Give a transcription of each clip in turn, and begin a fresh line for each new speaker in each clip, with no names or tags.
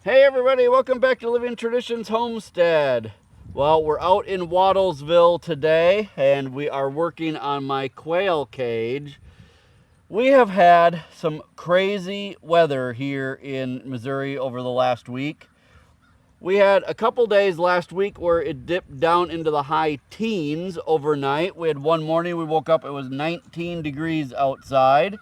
Hey everybody, welcome back to Living Traditions Homestead. Well, we're out in Wattlesville today and we are working on my quail cage. We have had some crazy weather here in Missouri over the last week. We had a couple days last week where it dipped down into the high teens overnight. We had one morning we woke up, it was 19 degrees outside.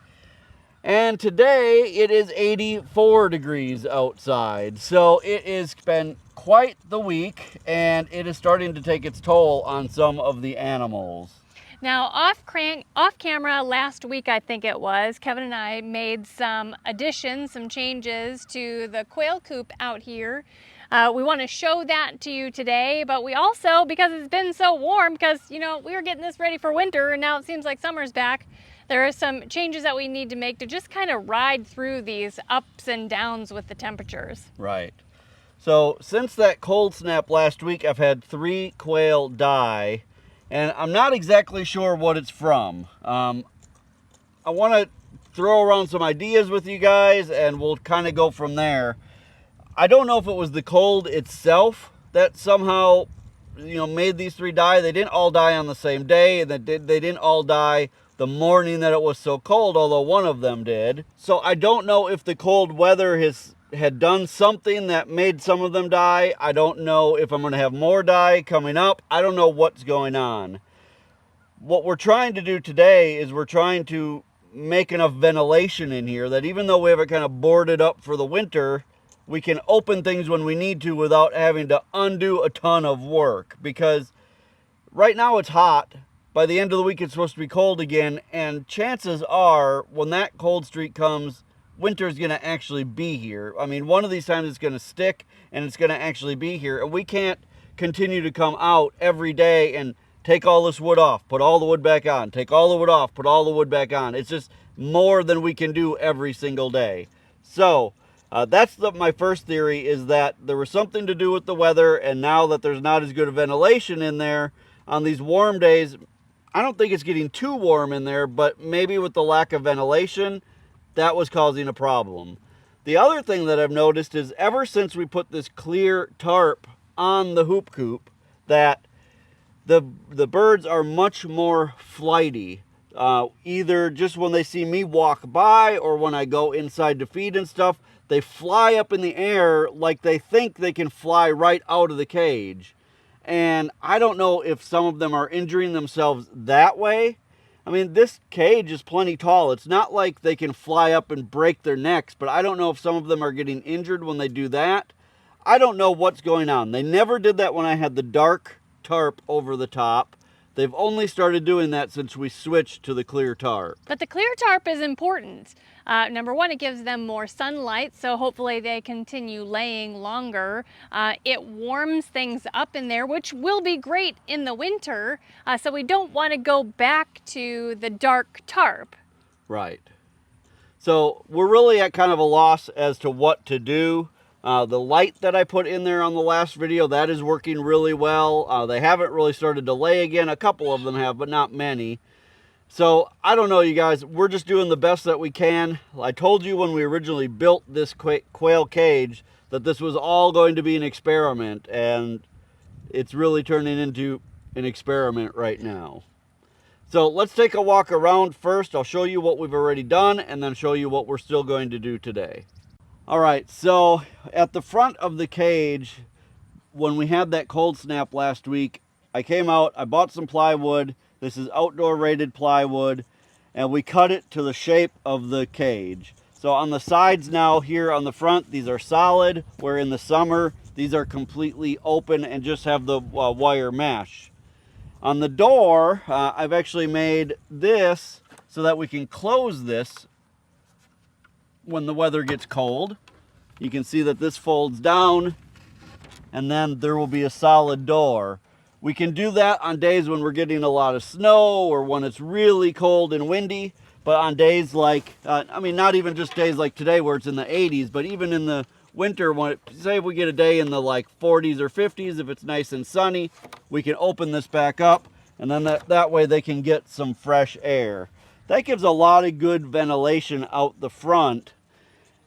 And today it is 84 degrees outside. So it has been quite the week and it is starting to take its toll on some of the animals.
Now, off camera last week, I think it was, Kevin and I made some additions, some changes to the quail coop out here. We want to show that to you today, but we also, because it's been so warm, because, we were getting this ready for winter and now it seems like summer's back, there are some changes that we need to make to just kind of ride through these ups and downs with the temperatures.
Right. So since that cold snap last week, I've had 3 quail die, and I'm not exactly sure what it's from. I want to throw around some ideas with you guys and we'll kind of go from there. I don't know if it was the cold itself that somehow, made these 3 die. They didn't all die on the same day, and they didn't all die the morning that it was so cold, although one of them did. So I don't know if the cold weather had done something that made some of them die. I don't know if I'm going to have more die coming up. I don't know what's going on. What we're trying to do today is we're trying to make enough ventilation in here that even though we have it kind of boarded up for the winter, we can open things when we need to without having to undo a ton of work. Because right now it's hot. By the end of the week, it's supposed to be cold again, and chances are, when that cold streak comes, winter's going to actually be here. I mean, one of these times it's going to stick, and it's going to actually be here. And we can't continue to come out every day and take all this wood off, put all the wood back on, take all the wood off, put all the wood back on. It's just more than we can do every single day. So that's my first theory, is that there was something to do with the weather, and now that there's not as good a ventilation in there on these warm days, I don't think it's getting too warm in there, but maybe with the lack of ventilation, that was causing a problem. The other thing that I've noticed is ever since we put this clear tarp on the hoop coop, that the birds are much more flighty. Either just when they see me walk by or when I go inside to feed and stuff, they fly up in the air like they think they can fly right out of the cage. And I don't know if some of them are injuring themselves that way. I mean, this cage is plenty tall. It's not like they can fly up and break their necks, but I don't know if some of them are getting injured when they do that. I don't know what's going on. They never did that when I had the dark tarp over the top. They've only started doing that since we switched to the clear tarp.
But the clear tarp is important. Number one, it gives them more sunlight, so hopefully they continue laying longer. It warms things up in there, which will be great in the winter. So we don't want to go back to the dark tarp.
Right. So we're really at kind of a loss as to what to do. The light that I put in there on the last video, that is working really well. They haven't really started to lay again. A couple of them have, but not many. So I don't know, you guys. We're just doing the best that we can. I told you when we originally built this quail cage that this was all going to be an experiment, and it's really turning into an experiment right now. So let's take a walk around first. I'll show you what we've already done and then show you what we're still going to do today. All right, so at the front of the cage, when we had that cold snap last week, I came out, I bought some plywood. This is outdoor rated plywood, and we cut it to the shape of the cage. So on the sides now, here on the front, these are solid, where in the summer, these are completely open and just have the wire mesh. On the door, I've actually made this so that we can close this when the weather gets cold. You can see that this folds down, and then there will be a solid door. We can do that on days when we're getting a lot of snow or when it's really cold and windy, but on days like, not even just days like today where it's in the 80s, but even in the winter, say if we get a day in the like 40s or 50s, if it's nice and sunny, we can open this back up, and then that way they can get some fresh air. That gives a lot of good ventilation out the front.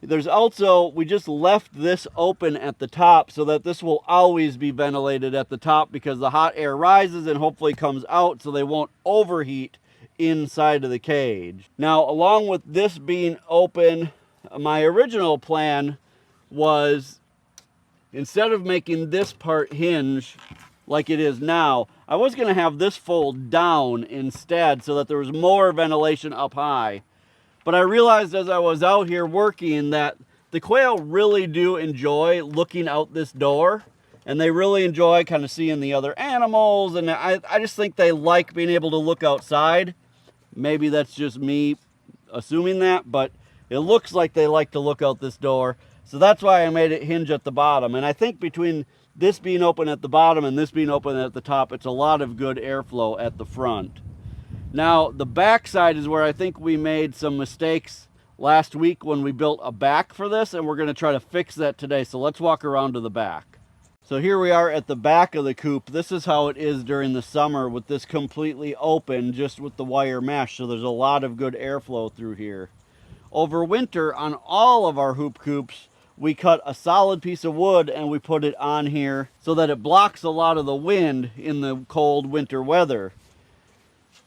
There's also, we just left this open at the top so that this will always be ventilated at the top, because the hot air rises and hopefully comes out so they won't overheat inside of the cage. Now, along with this being open, my original plan was, instead of making this part hinge like it is now, I was going to have this fold down instead so that there was more ventilation up high. But I realized as I was out here working that the quail really do enjoy looking out this door, and they really enjoy kind of seeing the other animals, and I just think they like being able to look outside. Maybe that's just me assuming that, but it looks like they like to look out this door. So that's why I made it hinge at the bottom. And I think between this being open at the bottom and this being open at the top, it's a lot of good airflow at the front. Now, the back side is where I think we made some mistakes last week when we built a back for this, and we're going to try to fix that today. So let's walk around to the back. So here we are at the back of the coop. This is how it is during the summer with this completely open, just with the wire mesh. So there's a lot of good airflow through here. Over winter, on all of our hoop coops, we cut a solid piece of wood and we put it on here so that it blocks a lot of the wind in the cold winter weather.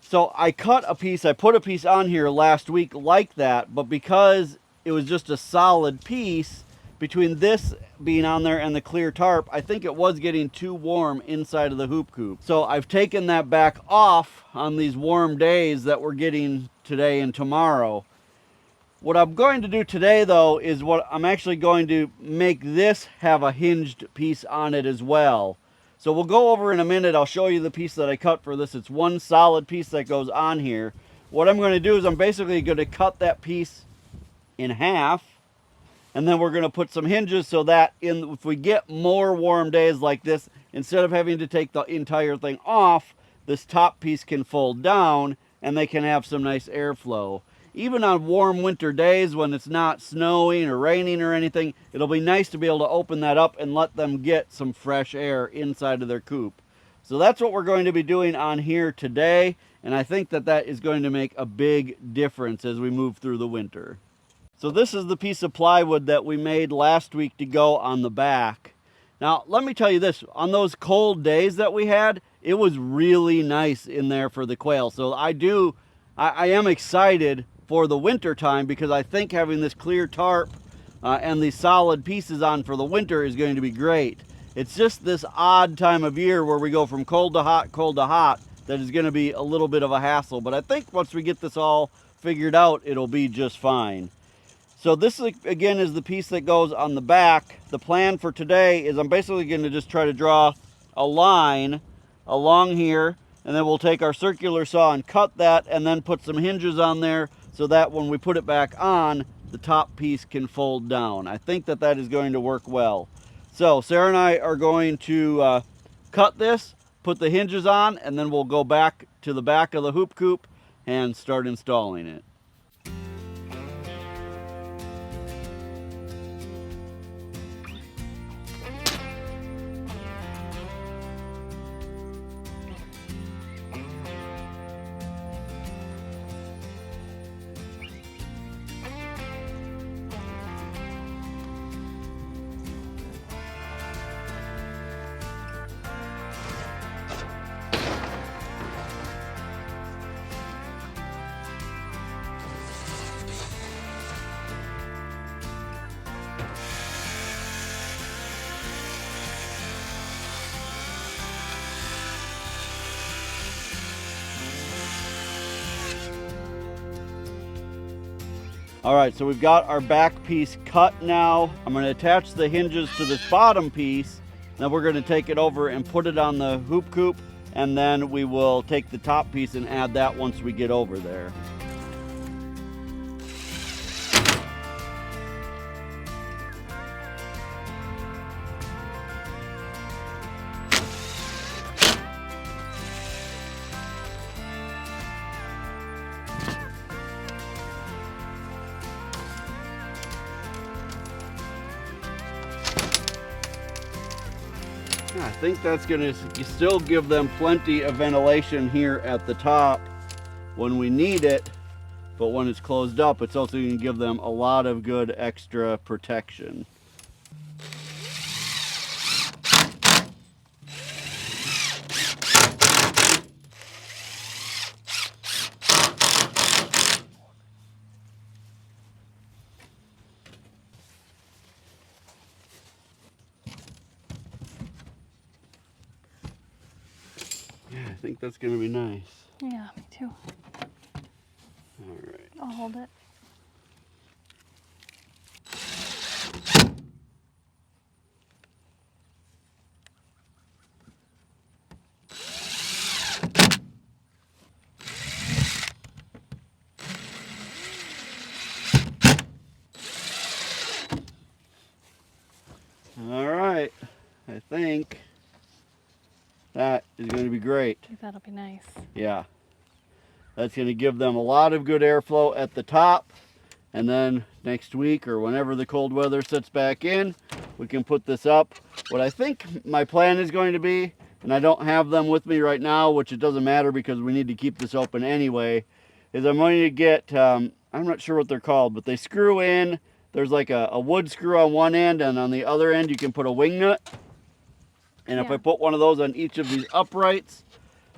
So I cut a piece, I put a piece on here last week like that, but because it was just a solid piece, between this being on there and the clear tarp, I think it was getting too warm inside of the hoop coop. So I've taken that back off on these warm days that we're getting today and tomorrow. What I'm going to do today though is I'm actually going to make this have a hinged piece on it as well. So we'll go over in a minute. I'll show you the piece that I cut for this. It's one solid piece that goes on here. What I'm going to do is I'm basically going to cut that piece in half, and then we're going to put some hinges so that if we get more warm days like this, instead of having to take the entire thing off, this top piece can fold down and they can have some nice airflow. Even on warm winter days when it's not snowing or raining or anything, it'll be nice to be able to open that up and let them get some fresh air inside of their coop. So that's what we're going to be doing on here today, and I think that that is going to make a big difference as we move through the winter. So this is the piece of plywood that we made last week to go on the back. Now, let me tell you this, on those cold days that we had, it was really nice in there for the quail. So I am excited for the winter time, because I think having this clear tarp and these solid pieces on for the winter is going to be great. It's just this odd time of year where we go from cold to hot that is going to be a little bit of a hassle. But I think once we get this all figured out, it'll be just fine. So this again is the piece that goes on the back. The plan for today is I'm basically going to just try to draw a line along here, and then we'll take our circular saw and cut that, and then put some hinges on there so that when we put it back on, the top piece can fold down. I think that that is going to work well. So Sarah and I are going to cut this, put the hinges on, and then we'll go back to the back of the hoop coop and start installing it. All right, so we've got our back piece cut now. I'm going to attach the hinges to this bottom piece. Then we're going to take it over and put it on the hoop coop, and then we will take the top piece and add that once we get over there. I think that's going to still give them plenty of ventilation here at the top when we need it. but when it's closed up, it's also going to give them a lot of good extra protection. Yeah, I think that's going to be nice.
Yeah, me too.
All right.
I'll hold it.
All right. I think that is going to be great.
I think that'll be nice.
Yeah. That's going to give them a lot of good airflow at the top. And then next week or whenever the cold weather sets back in, we can put this up. What I think my plan is going to be, and I don't have them with me right now, which it doesn't matter because we need to keep this open anyway, is I'm going to get, I'm not sure what they're called, but they screw in. There's like a wood screw on one end, and on the other end you can put a wing nut. And if I put one of those on each of these uprights,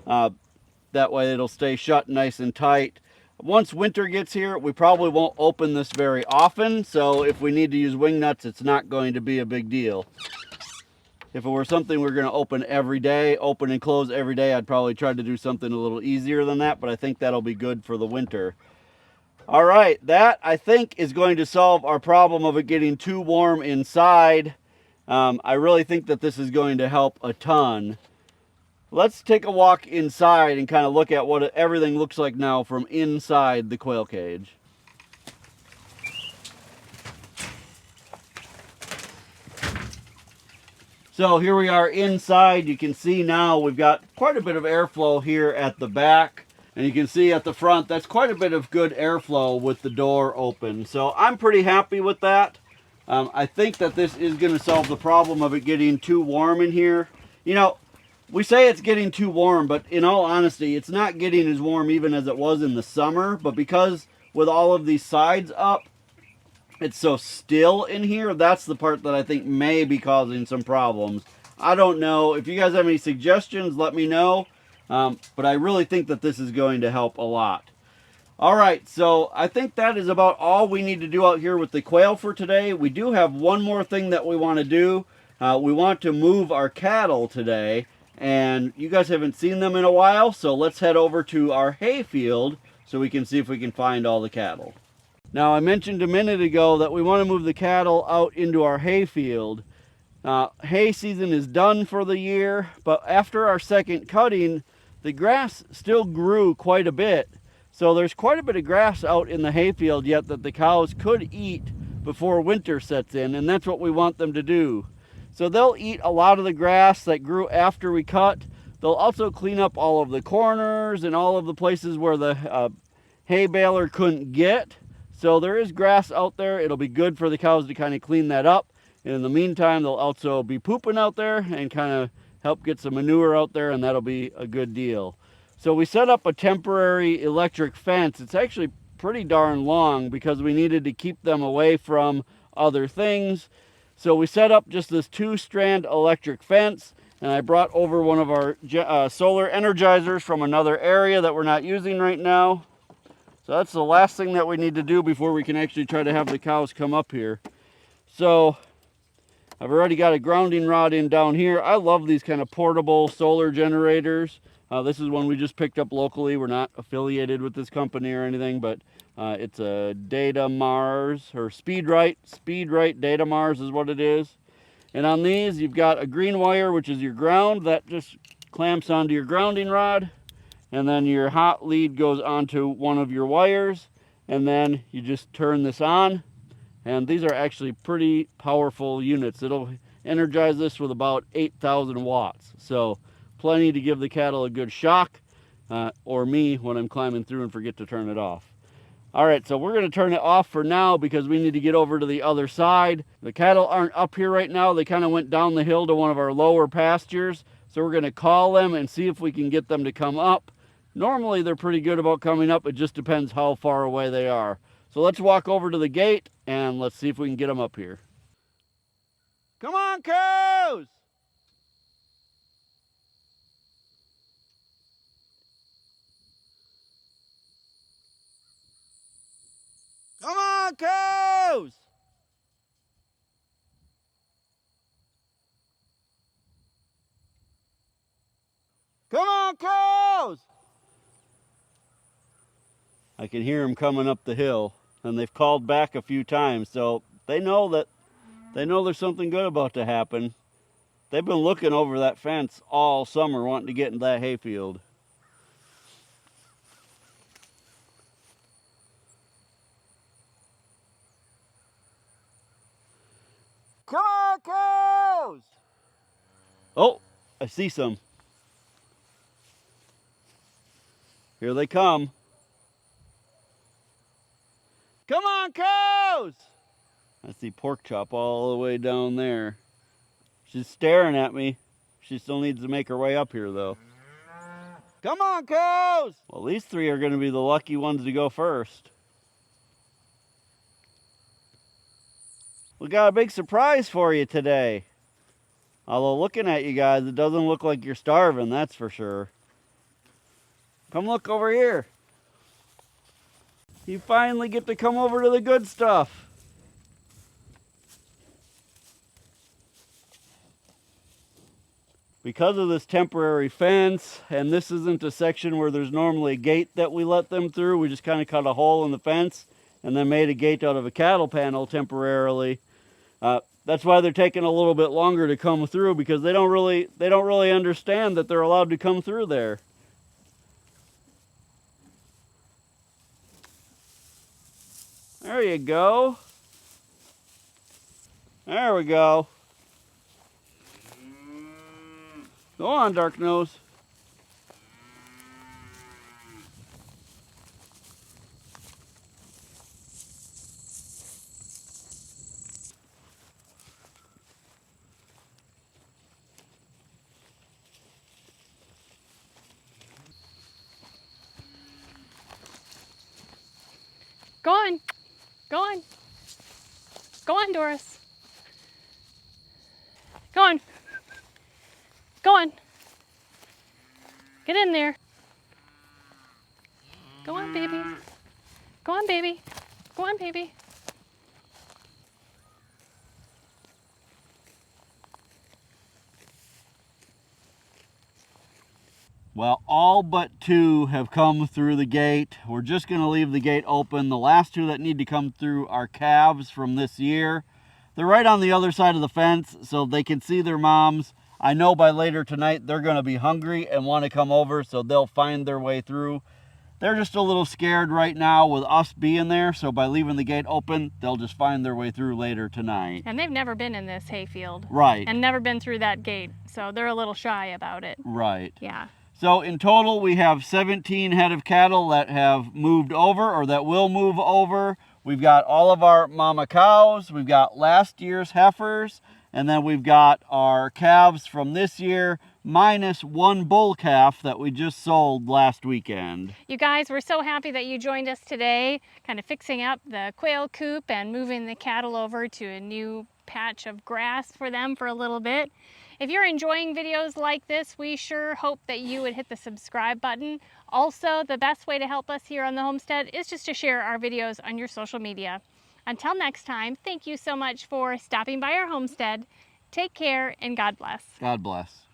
that way it'll stay shut nice and tight. Once winter gets here, we probably won't open this very often, so if we need to use wing nuts, it's not going to be a big deal. If it were something we're going to open every day, open and close every day, I'd probably try to do something a little easier than that, but I think that'll be good for the winter. All right, that I think is going to solve our problem of it getting too warm inside. I really think that this is going to help a ton. Let's take a walk inside and kind of look at what everything looks like now from inside the quail cage. So here we are inside. You can see now we've got quite a bit of airflow here at the back. And you can see at the front, that's quite a bit of good airflow with the door open. So I'm pretty happy with that. I think that this is going to solve the problem of it getting too warm in here. You know, we say it's getting too warm, but in all honesty, it's not getting as warm even as it was in the summer. But because with all of these sides up, it's so still in here, that's the part that I think may be causing some problems. I don't know. If you guys have any suggestions, let me know. But I really think that this is going to help a lot. All right, so I think that is about all we need to do out here with the quail for today. We do have one more thing that we want to do. We want to move our cattle today, and you guys haven't seen them in a while, so let's head over to our hay field so we can see if we can find all the cattle. Now, I mentioned a minute ago that we want to move the cattle out into our hay field. Hay season is done for the year, but after our second cutting, the grass still grew quite a bit. So there's quite a bit of grass out in the hayfield yet that the cows could eat before winter sets in, and that's what we want them to do. So they'll eat a lot of the grass that grew after we cut. They'll also clean up all of the corners and all of the places where the hay baler couldn't get. So there is grass out there. It'll be good for the cows to kind of clean that up. And in the meantime, they'll also be pooping out there and kind of help get some manure out there, and that'll be a good deal. So we set up a temporary electric fence. It's actually pretty darn long because we needed to keep them away from other things. So we set up just this 2-strand electric fence, and I brought over one of our solar energizers from another area that we're not using right now. So that's the last thing that we need to do before we can actually try to have the cows come up here. So I've already got a grounding rod in down here. I love these kind of portable solar generators. This is one we just picked up locally. We're not affiliated with this company or anything, but it's a Data Mars or Speedrite Data Mars is what it is. And on these, you've got a green wire, which is your ground. That just clamps onto your grounding rod. And then your hot lead goes onto one of your wires. And then you just turn this on. And these are actually pretty powerful units. It'll energize this with about 8,000 watts. So plenty to give the cattle a good shock, or me when I'm climbing through and forget to turn it off. All right, so we're going to turn it off for now because we need to get over to the other side. The cattle aren't up here right now. They kind of went down the hill to one of our lower pastures. So we're going to call them and see if we can get them to come up. Normally they're pretty good about coming up. It just depends how far away they are. So let's walk over to the gate and let's see if we can get them up here. Come on, cows! Come on, cows! Come on, cows! I can hear them coming up the hill, and they've called back a few times, so they know there's something good about to happen. They've been looking over that fence all summer wanting to get into that hayfield. Come on, cows! Oh, I see some. Here they come. Come on, cows! I see Pork Chop all the way down there. She's staring at me. She still needs to make her way up here, though. Come on, cows! Well, these three are going to be the lucky ones to go first. We got a big surprise for you today. Although looking at you guys, it doesn't look like you're starving, that's for sure. Come look over here. You finally get to come over to the good stuff. Because of this temporary fence, and this isn't a section where there's normally a gate that we let them through, we just kind of cut a hole in the fence and then made a gate out of a cattle panel temporarily. That's why they're taking a little bit longer to come through, because they don't really understand that they're allowed to come through there. There you go. There we go. Go on, Dark Nose.
Go on. Go on. Go on, Doris. Go on. Go on. Get in there. Go on, baby. Go on, baby. Go on, baby.
Well, all but two have come through the gate. We're just going to leave the gate open. The last two that need to come through are calves from this year. They're right on the other side of the fence, so they can see their moms. I know by later tonight they're going to be hungry and want to come over, so they'll find their way through. They're just a little scared right now with us being there, so by leaving the gate open, they'll just find their way through later tonight.
And they've never been in this hayfield.
Right.
And never been through that gate, so they're a little shy about it.
Right.
Yeah.
So in total, we have 17 head of cattle that have moved over, or that will move over. We've got all of our mama cows, we've got last year's heifers, and then we've got our calves from this year, minus one bull calf that we just sold last weekend.
You guys, we're so happy that you joined us today, kind of fixing up the quail coop and moving the cattle over to a new patch of grass for them for a little bit. If you're enjoying videos like this, we sure hope that you would hit the subscribe button. Also, the best way to help us here on the homestead is just to share our videos on your social media. Until next time, thank you so much for stopping by our homestead. Take care and God bless.
God bless.